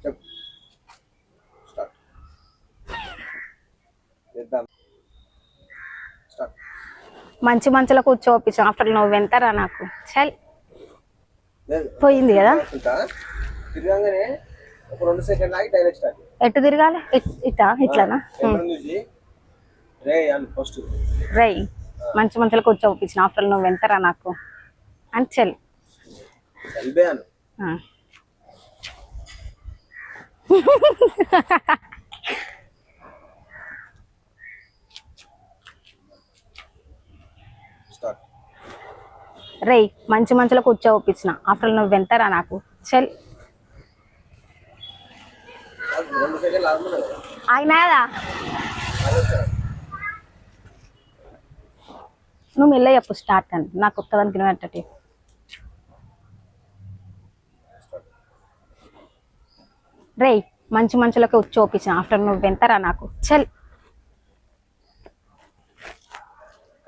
చెప్పు. స్టార్ట్ చేద్దాం. స్టార్ట్. మంచి మంచులో కూర్చోపించాం ఆఫ్టర్ నువ్వు ఎంతరా నాకు చల్ లేదు పోయింది కదా. తిరగంగానే ఒక 2 సెకండ్లు ఆగి డైలాగ్ స్టార్ట్. ఎటు తిరగాలి ఇట్లానా. కెమెరా చూసి రే అని ఫస్ట్. రై మంచి మంచులో కూర్చోపించిన ఆఫ్టర్ నువ్వు ఎంతరా నాకు అని చల్ చల్బే అను. స్టార్ట్. రై మంచి మంచులో కూర్చోపించిన ఆఫ్టర్ నువ్వు ఎంతరా నాకు చల్ 2 సెకండ్లు ఆగమన్నా కదా. అయినా కదా నువ్వు మెల్ల చెప్పు స్టార్ట్ అని నాకు ఒక్కదానికి వినబెట్టటి. రై మంచి మంచులకి కూర్చోపించిన ఆఫ్టర్ నువ్వు ఎంతరా నాకు చల్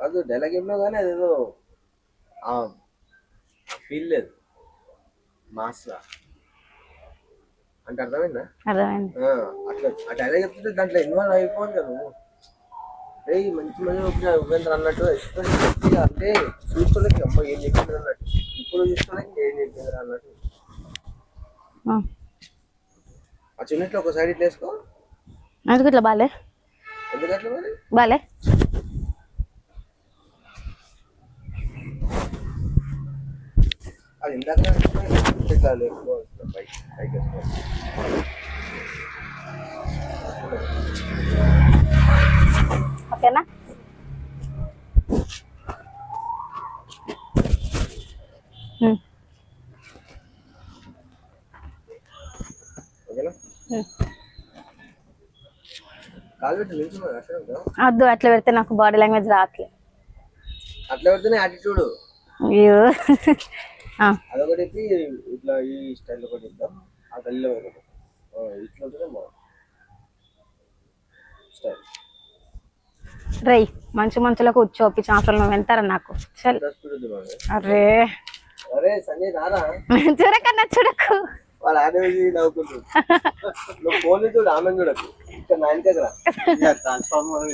కాదు డైలాగ్ ఏమో కానీ అదేదో ఫీల్ లేదు మాస్లా అంటే అర్థమైందా? అర్థమైంది. అట్లా ఆ డైలాగ్ చెప్తుంటే దాంట్లో ఇన్వాల్వ్ అయిపోవాలి కదా నువ్వు. రే మంచి మంచి ఉపేంద్ర అన్నట్టు ఎక్స్ప్రెషన్ అంటే చూసుకోలేక అమ్మ ఏం చెప్పింది అన్నట్టు, ఇప్పుడు చూసుకోలేక ఏం చెప్పింది అన్నట్టు. ఆ చిన్నట్లో ఒక సైడ్ ఇట్లా వేసుకో. ఎందుకు ఇట్లా బాలే ఎందుకట్లా మరి బాలే అది ఇందాక ఇట్లా లేకపో పైకి వేసుకో. ఓకేనా. ఓకేనా. కాలు పెట్టి నిల్చున్నా అట్లా వద్దు అట్లా పెడితే నాకు బాడీ లాంగ్వేజ్ రావట్లేదు. అట్లా పెడితేనే యాటిట్యూడ్. అయ్యో అదొకటి ఇట్లా ఈ స్టైల్ ఒకటి ఇద్దాం. ఆ గల్లీలో ఒకటి ఇట్లా ఉంటేనే బాగుంది స్టైల్. రై మంచి మంచులో కూర్చోపించిన ఆఫ్టర్ నువ్వు ఎంతరా నాకు చల్. అరే అరే సంజయ్ రారా చూడకన్నా చూడకు వాళ్ళ ఆయన నవ్వుకుంటుంది. నువ్వు ఫోన్ చూడు ఆమె చూడకు. ఇక్కడ 9 దగ్గర ట్రాన్స్ఫార్మర్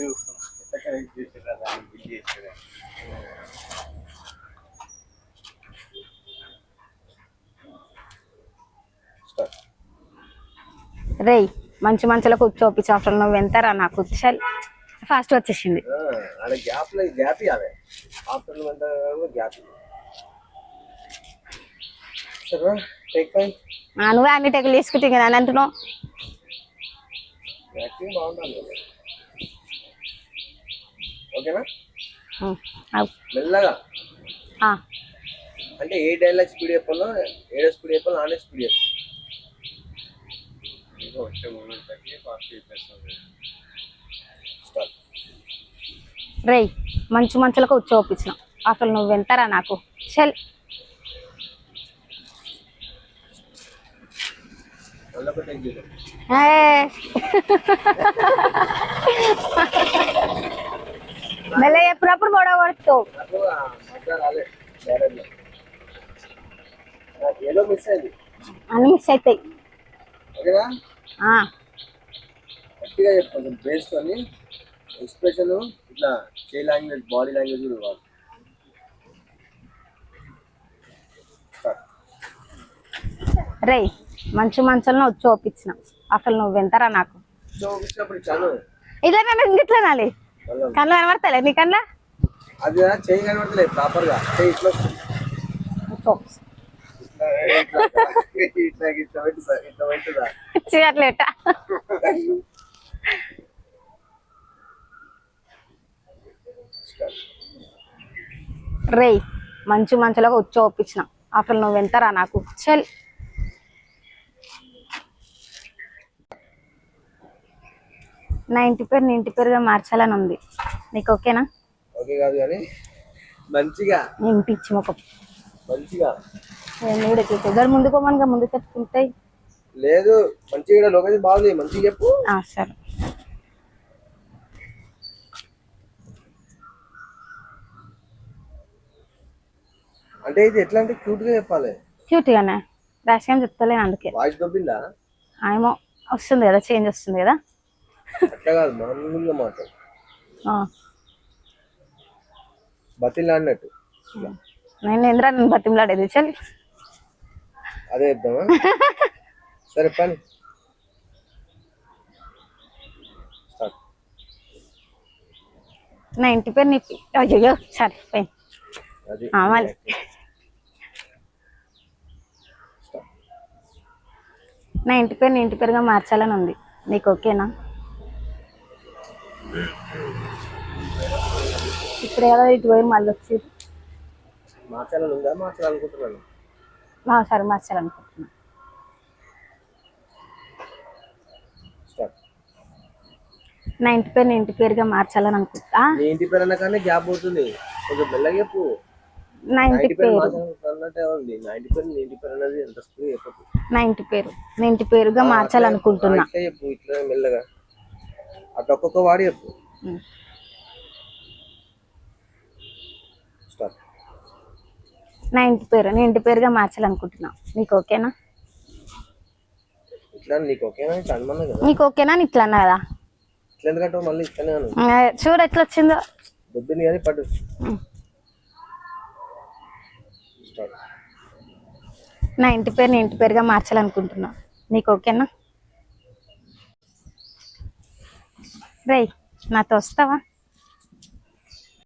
రై మంచి మంచులో కూర్చోపించిన ఆఫ్టర్ నువ్వు ఎంతరా నాకు చల్. ఫాస్ట్ వచ్చేసింది. ఆడ గ్యాప్ లో గ్యాప్ ఇవ్వాలి. ఆఫ్టర్ గ్యాప్ సరే టేక్ ఫైవ్. నువ్వే అన్ని టెక్లు తీసుకుంటే కదా అని అంటున్నావు. యాక్టింగ్ బాగుండాలి. ఓకేనా. మెల్లగా అంటే ఏ డైలాగ్ స్పీడ్ చెప్పాలో ఏడో స్పీడ్ చెప్పాలో ఆడే స్పీడ్ చెప్పాలి. రై మంచి మంచులకు కూర్చోపించిన అసలు నువ్వు ఎంతరా నాకు చల్. మళ్ళీ ఎప్పుడప్పుడు గొడవ పడుతావు. అన్ని మిస్ అవుతాయి. గట్టిగా చెప్పాలి బేస్ అని ఎక్స్ప్రెషన్ ఇట్లా చే లాంగ్వేజ్ బాడీ లాంగ్వేజ్ కూడా కావాలి. రై మంచి మంచులను వచ్చి చూపించిన అసలు నువ్వు ఎంతరా నాకు చూపించినప్పుడు చాలు ఇట్లా మేము ఇంగిట్లా నాలి కళ్ళు కనబడతలే నీ కన్నా. అది చేయి కనబడతలే ప్రాపర్ గా చేయి ఇట్లా చేయట్లేట. రై మంచి మంచులకు వచ్చి ఒప్పించిన అసలు నువ్వు ఎంతరా నాకు చల్. నా ఇంటి పేరు నీ ఇంటి పేరుగా మార్చాలని ఉంది నీకు ఓకేనా? ఓకే కాదు కానీ మంచిగా ఇంటి ఇచ్చి ఒక మంచిగా గడు ముందుకోమనిగా ముందు చెప్పుకుంటాయి. లేదు మంచిగా లొకేషన్ బాగుంది మంచిగా చెప్పు. సరే అంటే ఇది ఎట్లా అంటే క్యూట్ గా చెప్పాలి. క్యూట్ గానే ర్యాష్ గా చెప్తలేను అందుకే. వాయిస్ దొబ్బిందా? ఏమో వస్తుంది కదా, చేంజ్ వస్తుంది కదా. అట్లా కాదు, మామూలుగా మాట్లాడు, ఆ, బతిలా అన్నట్టు. నేను ఏంద్రా నేను బతిమలాడేది చల్. అదే ఇద్దామా? సరే పని స్టార్ట్. నా ఇంటి పేరు నీ అయ్యో సరే ఫైన్. అది మళ్ళీ నా ఇంటి పేరు నీ ఇంటి పేరుగా మార్చాలని ఉంది, నీకు ఓకేనా? ఇప్పుడు ఏదో ఇటు పోయి మళ్ళీ వచ్చి మార్చాలని ఉందా? మార్చాలనుకుంటున్నాను. సరే మార్చాలనుకుంటున్నా. స్టార్ట్. నా ఇంటి పేరు నీ ఇంటి పేరుగా మార్చాలని అనుకుంటా. నీ ఇంటి పేరు అన్న కానీ గ్యాప్ అవుతుంది, కొంచెం మెల్లగా చెప్పు. నా నా ఇంటి ఇంటి పేరు పేరు మార్చాలన్నట్టే ఉంది. నా ఇంటి పేరు నీ ఇంటి పేరు అనేది ఎంత స్పీడ్ చెప్పదు. నా ఇంటి పేరు నీ ఇంటి పేరుగా మార్చాలనుకుంటున్నా. ఇట్లా చెప్పు, ఇట్లా మెల్లగా అటు ఒక్కొక్క వాడి చెప్పు. ఉమ్. స్టార్ట్. నా ఇంటి పేరు నీ ఇంటి పేరుగా మార్చాలనుకుంటున్నా, నీకు ఓకేనా? ఇట్లా నీకు ఓకేనా? ఇట్లా అనుమన్నా కదా, నీకు ఓకేనా అని ఇట్లా అన్నా కదా. ఇట్లా ఎందుకంటే మళ్ళీ ఇట్లానే అను. చూడు ఎట్లా వచ్చిందో. దొబ్బింది కానీ పట్టు. ఉమ్. స్టార్ట్. నా ఇంటి పేరు నీ ఇంటి పేరుగా మార్చాలనుకుంటున్నా, నీకు ఓకేనా? రేయ్ నాతో వస్తావా?